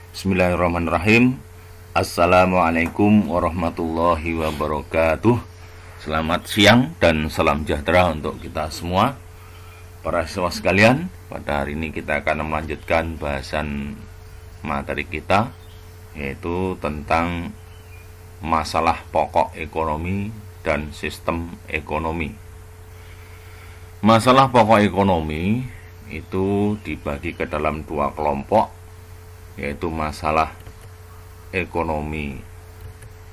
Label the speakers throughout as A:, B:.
A: Bismillahirrahmanirrahim. Assalamualaikum warahmatullahi wabarakatuh. Selamat siang dan salam sejahtera untuk kita semua, para siswa sekalian. Pada hari ini kita akan melanjutkan bahasan materi kita, yaitu tentang masalah pokok ekonomi dan sistem ekonomi. Masalah pokok ekonomi itu dibagi ke dalam dua kelompok, yaitu masalah ekonomi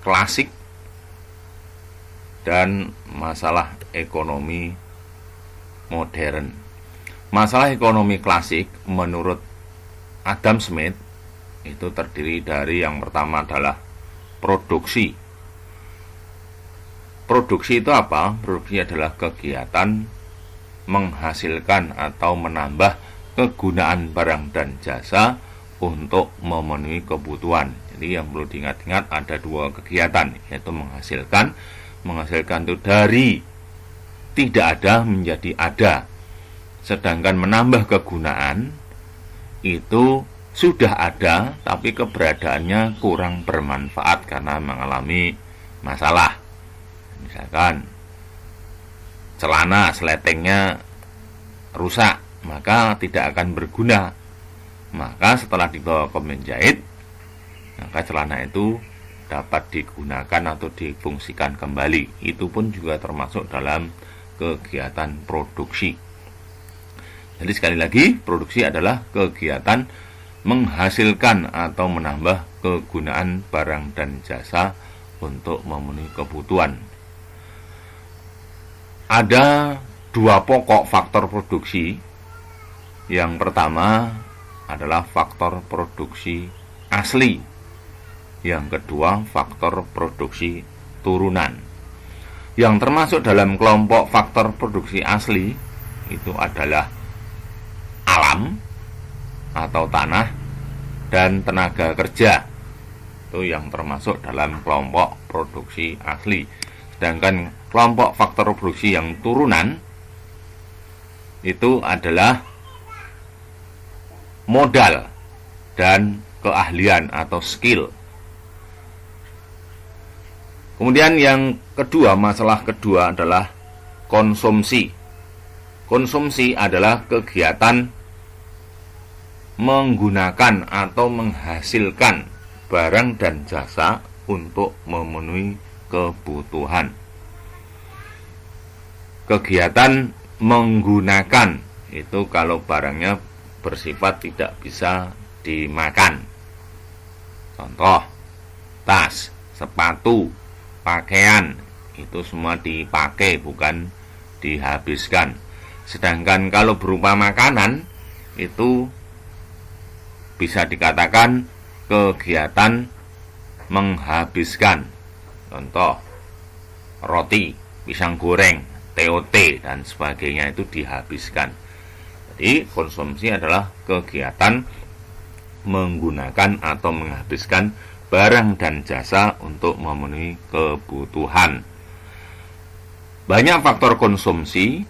A: klasik dan masalah ekonomi modern. Masalah ekonomi klasik menurut Adam Smith itu terdiri dari yang pertama adalah produksi. Produksi itu apa? Produksi adalah kegiatan menghasilkan atau menambah kegunaan barang dan jasa untuk memenuhi kebutuhan. Jadi yang perlu diingat-ingat ada dua kegiatan, yaitu menghasilkan itu dari tidak ada menjadi ada. Sedangkan menambah kegunaan itu sudah ada tapi keberadaannya kurang bermanfaat karena mengalami masalah. Misalkan celana seletingnya rusak, maka tidak akan berguna. Maka setelah dibawa ke menjahit, maka celana itu dapat digunakan atau difungsikan kembali. Itu pun juga termasuk dalam kegiatan produksi. Jadi sekali lagi, produksi adalah kegiatan menghasilkan atau menambah kegunaan barang dan jasa untuk memenuhi kebutuhan. Ada dua pokok faktor produksi. Yang pertama adalah faktor produksi asli. Yang kedua, faktor produksi turunan. Yang termasuk dalam kelompok faktor produksi asli itu adalah alam atau tanah dan tenaga kerja. Itu yang termasuk dalam kelompok produksi asli. Sedangkan kelompok faktor produksi yang turunan itu adalah modal dan keahlian atau skill. Kemudian yang kedua, masalah kedua adalah konsumsi. Konsumsi adalah kegiatan menggunakan atau menghasilkan barang dan jasa untuk memenuhi kebutuhan. Kegiatan menggunakan itu kalau barangnya bersifat tidak bisa dimakan. Contoh, tas, sepatu, pakaian, itu semua dipakai, bukan dihabiskan. Sedangkan kalau berupa makanan, itu bisa dikatakan kegiatan menghabiskan. Contoh, roti, pisang goreng, TOT, dan sebagainya itu dihabiskan. Jadi konsumsi adalah kegiatan menggunakan atau menghabiskan barang dan jasa untuk memenuhi kebutuhan. Banyak faktor konsumsi,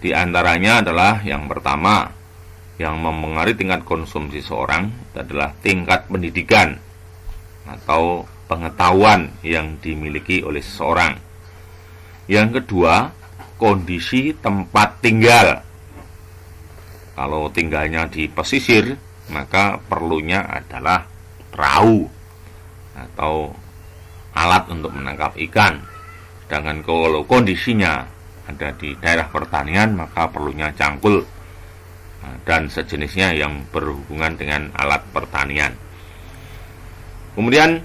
A: diantaranya adalah yang pertama, yang mempengaruhi tingkat konsumsi seorang adalah tingkat pendidikan atau pengetahuan yang dimiliki oleh seseorang. Yang kedua, kondisi tempat tinggal. Kalau tinggalnya di pesisir, maka perlunya adalah perahu atau alat untuk menangkap ikan. Sedangkan kalau kondisinya ada di daerah pertanian, maka perlunya cangkul dan sejenisnya yang berhubungan dengan alat pertanian. Kemudian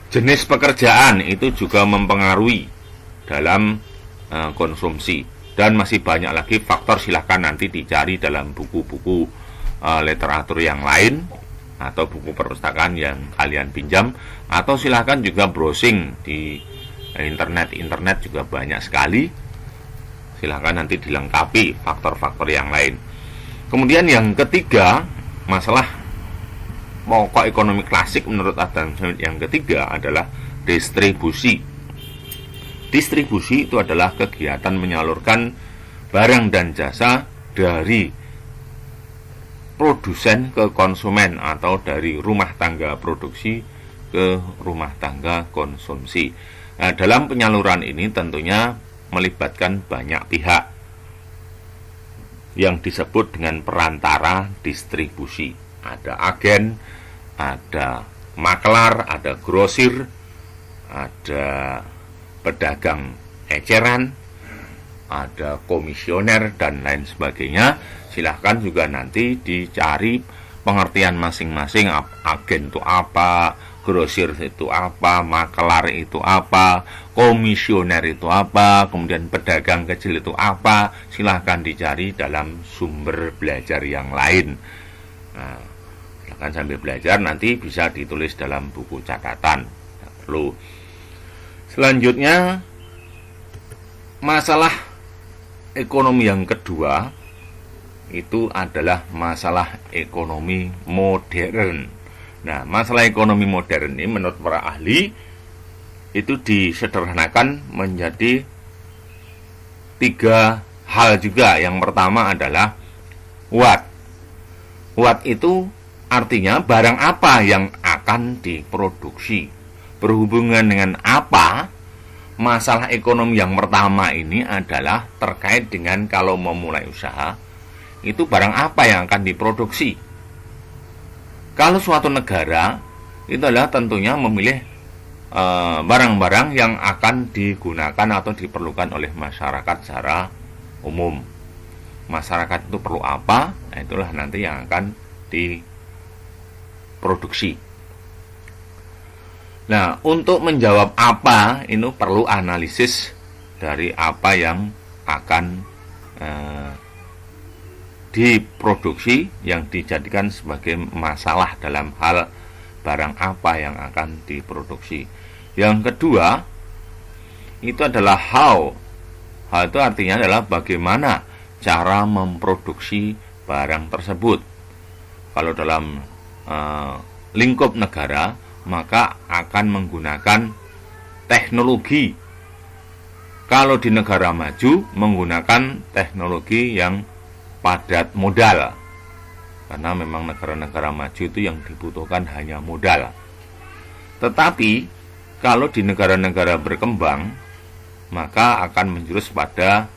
A: jenis pekerjaan itu juga mempengaruhi dalam konsumsi. Dan masih banyak lagi faktor, silahkan nanti dicari dalam buku-buku literatur yang lain atau buku perpustakaan yang kalian pinjam, atau silahkan juga browsing di internet juga banyak sekali. Silahkan nanti dilengkapi faktor-faktor yang lain. Kemudian yang ketiga, masalah pokok ekonomi klasik menurut Adam Smith yang ketiga adalah distribusi. Distribusi itu adalah kegiatan menyalurkan barang dan jasa dari produsen ke konsumen atau dari rumah tangga produksi ke rumah tangga konsumsi. Nah, dalam penyaluran ini tentunya melibatkan banyak pihak yang disebut dengan perantara distribusi. Ada agen, ada makelar, ada grosir, ada pedagang eceran, ada komisioner, dan lain sebagainya. Silahkan juga nanti dicari pengertian masing-masing, agen itu apa, grosir itu apa, makelar itu apa, komisioner itu apa, kemudian pedagang kecil itu apa. Silahkan dicari dalam sumber belajar yang lain. Nah, silahkan sambil belajar, nanti bisa ditulis dalam buku catatan. Tidak perlu. Selanjutnya, masalah ekonomi yang kedua itu adalah masalah ekonomi modern. Nah, masalah ekonomi modern ini menurut para ahli itu disederhanakan menjadi 3 hal juga. Yang pertama adalah what. What itu artinya barang apa yang akan diproduksi. Berhubungan dengan apa? Masalah ekonomi yang pertama ini adalah terkait dengan kalau memulai usaha, itu barang apa yang akan diproduksi. Kalau suatu negara itu adalah tentunya memilih barang-barang yang akan digunakan atau diperlukan oleh masyarakat secara umum. Masyarakat itu perlu apa? Nah, itulah nanti yang akan diproduksi. Nah, untuk menjawab apa, ini perlu analisis dari apa yang akan diproduksi, yang dijadikan sebagai masalah dalam hal barang apa yang akan diproduksi. Yang kedua, itu adalah how. How itu artinya adalah bagaimana cara memproduksi barang tersebut. Kalau dalam lingkup negara, maka akan menggunakan teknologi. Kalau di negara maju, menggunakan teknologi yang padat modal, karena memang negara-negara maju itu yang dibutuhkan hanya modal. Tetapi kalau di negara-negara berkembang, maka akan menjurus pada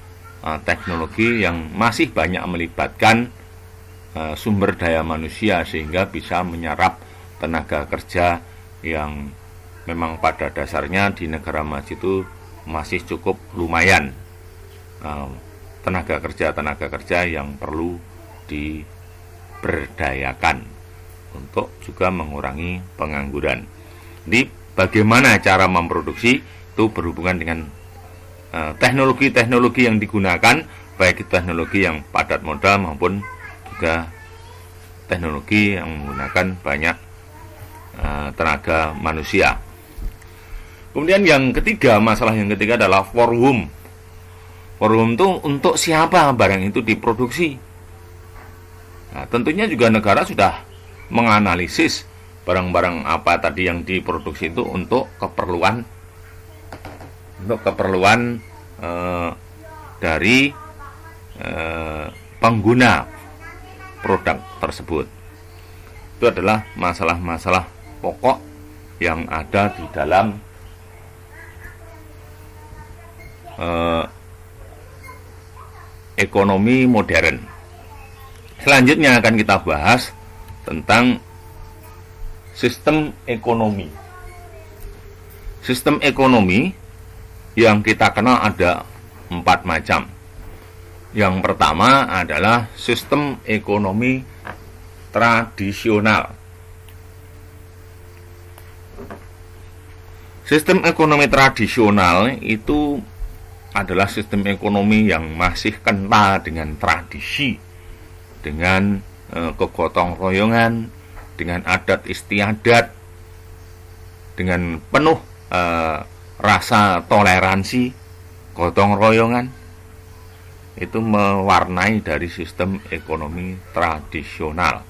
A: teknologi yang masih banyak melibatkan sumber daya manusia, sehingga bisa menyerap tenaga kerja yang memang pada dasarnya di negara maju itu masih cukup lumayan. Tenaga kerja yang perlu diberdayakan untuk juga mengurangi pengangguran. Jadi bagaimana cara memproduksi itu berhubungan dengan teknologi-teknologi yang digunakan, baik teknologi yang padat modal maupun juga teknologi yang menggunakan banyak tenaga manusia. Kemudian yang ketiga, masalah yang ketiga adalah for whom. For whom itu untuk siapa barang itu diproduksi. Nah, tentunya juga negara sudah menganalisis barang-barang apa tadi yang diproduksi itu untuk keperluan dari pengguna produk tersebut. Itu adalah masalah-masalah pokok yang ada di dalam ekonomi modern. Selanjutnya akan kita bahas tentang sistem ekonomi. Sistem ekonomi yang kita kenal ada 4 macam. Yang pertama adalah sistem ekonomi tradisional. Sistem ekonomi tradisional itu adalah sistem ekonomi yang masih kental dengan tradisi, dengan kegotong royongan, dengan adat istiadat, dengan penuh rasa toleransi, gotong royongan. Itu mewarnai dari sistem ekonomi tradisional.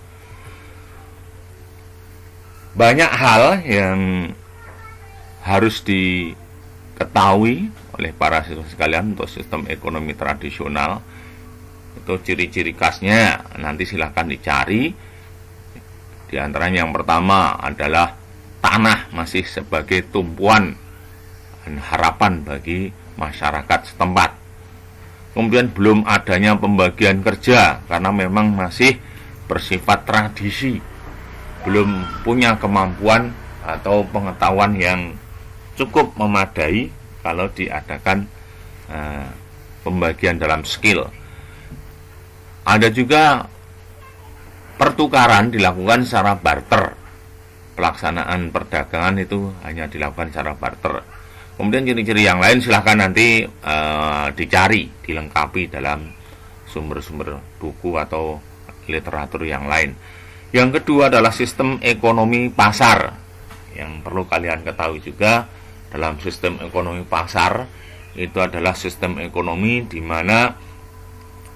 A: Banyak hal yang harus diketahui oleh para siswa sekalian untuk sistem ekonomi tradisional. Itu ciri-ciri khasnya, nanti silahkan dicari. Di antaranya yang pertama adalah tanah masih sebagai tumpuan dan harapan bagi masyarakat setempat. Kemudian belum adanya pembagian kerja karena memang masih bersifat tradisi, belum punya kemampuan atau pengetahuan yang cukup memadai kalau diadakan pembagian dalam skill. Ada juga pertukaran dilakukan secara barter. Pelaksanaan perdagangan itu hanya dilakukan secara barter. Kemudian ciri-ciri yang lain silahkan nanti dicari, dilengkapi dalam sumber-sumber buku atau literatur yang lain. Yang kedua adalah sistem ekonomi pasar. Yang perlu kalian ketahui juga, dalam sistem ekonomi pasar itu adalah sistem ekonomi di mana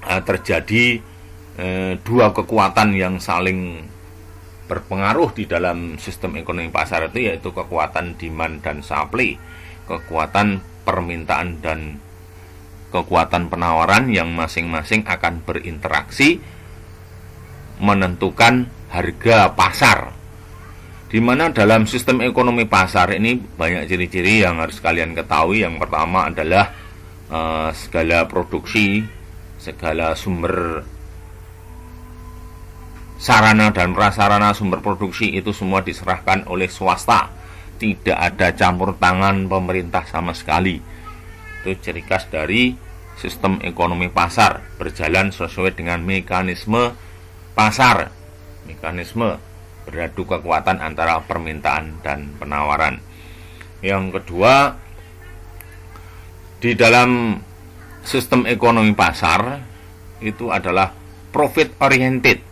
A: terjadi dua kekuatan yang saling berpengaruh di dalam sistem ekonomi pasar itu, yaitu kekuatan demand dan supply, kekuatan permintaan dan kekuatan penawaran yang masing-masing akan berinteraksi menentukan harga pasar. Di mana dalam sistem ekonomi pasar ini banyak ciri-ciri yang harus kalian ketahui. Yang pertama adalah segala produksi, segala sumber sarana dan prasarana sumber produksi itu semua diserahkan oleh swasta. Tidak ada campur tangan pemerintah sama sekali. Itu ciri khas dari sistem ekonomi pasar, berjalan sesuai dengan mekanisme pasar, mekanisme beradu kekuatan antara permintaan dan penawaran. Yang kedua, di dalam sistem ekonomi pasar itu adalah profit oriented,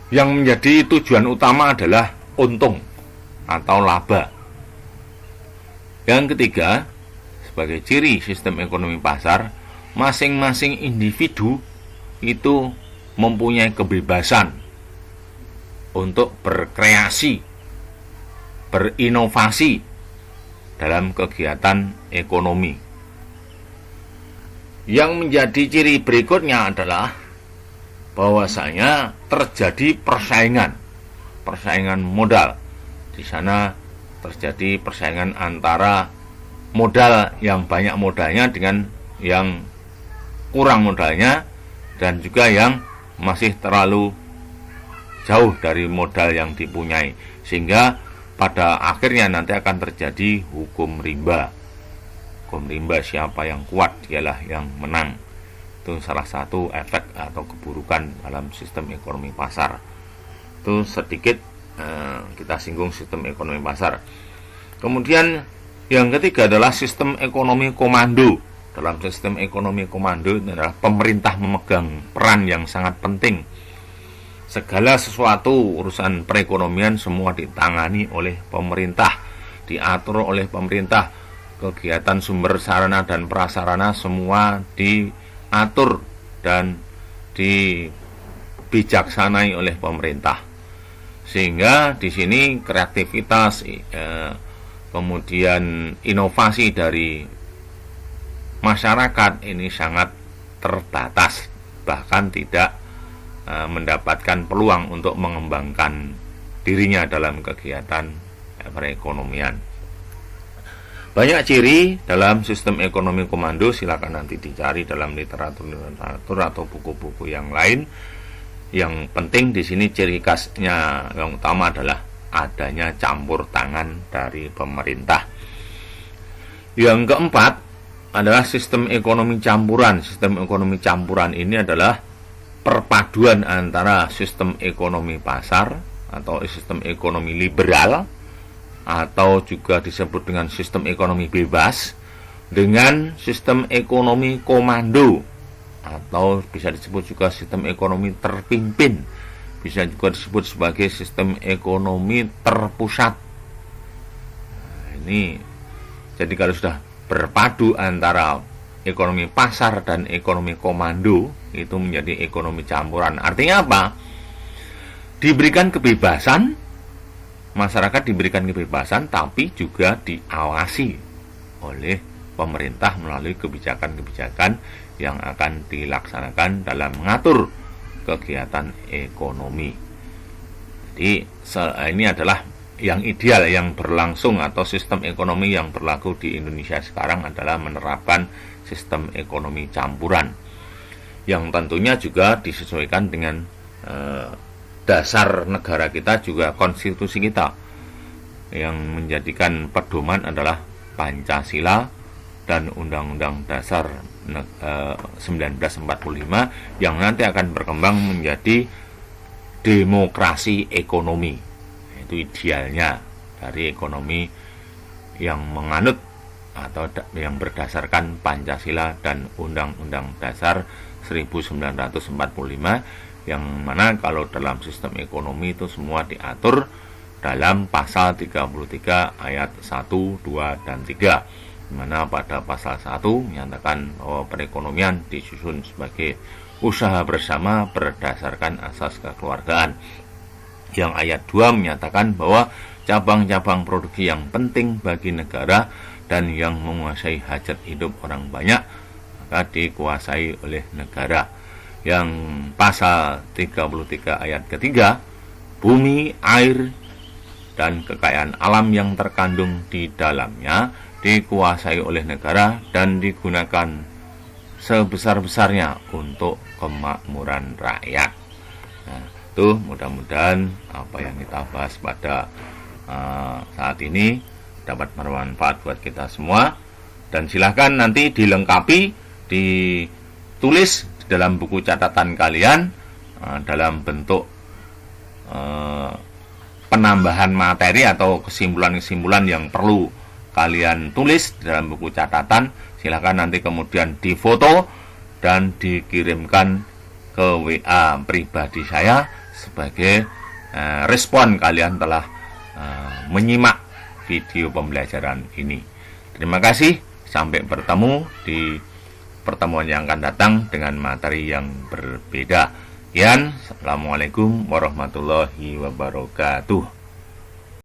A: yang menjadi tujuan utama adalah untung atau laba. Yang ketiga, sebagai ciri sistem ekonomi pasar, masing-masing individu itu mempunyai kebebasan untuk berkreasi, berinovasi dalam kegiatan ekonomi. Yang menjadi ciri berikutnya adalah bahwasanya terjadi persaingan modal. Di sana terjadi persaingan antara modal yang banyak modalnya dengan yang kurang modalnya, dan juga yang masih terlalu jauh dari modal yang dipunyai, sehingga pada akhirnya nanti akan terjadi hukum rimba. Hukum rimba, siapa yang kuat dialah yang menang. Itu salah satu efek atau keburukan dalam sistem ekonomi pasar. Itu sedikit kita singgung sistem ekonomi pasar. Kemudian yang ketiga adalah sistem ekonomi komando. Dalam sistem ekonomi komando adalah pemerintah memegang peran yang sangat penting. Segala sesuatu urusan perekonomian semua ditangani oleh pemerintah, diatur oleh pemerintah. Kegiatan sumber sarana dan prasarana semua diatur dan dibijaksanai oleh pemerintah. Sehingga di sini kreativitas, kemudian inovasi dari masyarakat ini sangat terbatas, bahkan tidak mendapatkan peluang untuk mengembangkan dirinya dalam kegiatan perekonomian. Banyak ciri dalam sistem ekonomi komando, silakan nanti dicari dalam literatur atau buku-buku yang lain. Yang penting di sini ciri khasnya yang utama adalah adanya campur tangan dari pemerintah. Yang keempat adalah sistem ekonomi campuran. Sistem ekonomi campuran ini adalah perpaduan antara sistem ekonomi pasar atau sistem ekonomi liberal, atau juga disebut dengan sistem ekonomi bebas, dengan sistem ekonomi komando, atau bisa disebut juga sistem ekonomi terpimpin, bisa juga disebut sebagai sistem ekonomi terpusat. Nah, ini jadi kalau sudah berpadu antara ekonomi pasar dan ekonomi komando, itu menjadi ekonomi campuran. Artinya apa? Diberikan kebebasan, masyarakat diberikan kebebasan, tapi juga diawasi oleh pemerintah melalui kebijakan-kebijakan yang akan dilaksanakan dalam mengatur kegiatan ekonomi. Jadi ini adalah yang ideal yang berlangsung, atau sistem ekonomi yang berlaku di Indonesia sekarang adalah menerapkan sistem ekonomi campuran, yang tentunya juga disesuaikan dengan dasar negara kita, juga konstitusi kita, yang menjadikan pedoman adalah Pancasila dan Undang-Undang Dasar 1945 yang nanti akan berkembang menjadi demokrasi ekonomi. Itu idealnya dari ekonomi yang menganut atau yang berdasarkan Pancasila dan Undang-Undang Dasar 1945, yang mana kalau dalam sistem ekonomi itu semua diatur dalam pasal 33 ayat 1, 2, dan 3, di mana pada pasal 1 menyatakan bahwa perekonomian disusun sebagai usaha bersama berdasarkan asas kekeluargaan. Yang ayat 2 menyatakan bahwa cabang-cabang produksi yang penting bagi negara dan yang menguasai hajat hidup orang banyak maka dikuasai oleh negara. Yang pasal 33 ayat ketiga, bumi, air, dan kekayaan alam yang terkandung di dalamnya dikuasai oleh negara dan digunakan sebesar-besarnya untuk kemakmuran rakyat. Nah, itu mudah-mudahan apa yang kita bahas pada saat ini dapat bermanfaat buat kita semua. Dan silahkan nanti dilengkapi, ditulis dalam buku catatan kalian dalam bentuk penambahan materi atau kesimpulan-kesimpulan yang perlu kalian tulis dalam buku catatan. Silahkan nanti kemudian difoto dan dikirimkan ke WA pribadi saya sebagai respon kalian telah menyimak video pembelajaran ini. Terima kasih, sampai bertemu di pertemuan yang akan datang dengan materi yang berbeda. Assalamualaikum warahmatullahi wabarakatuh.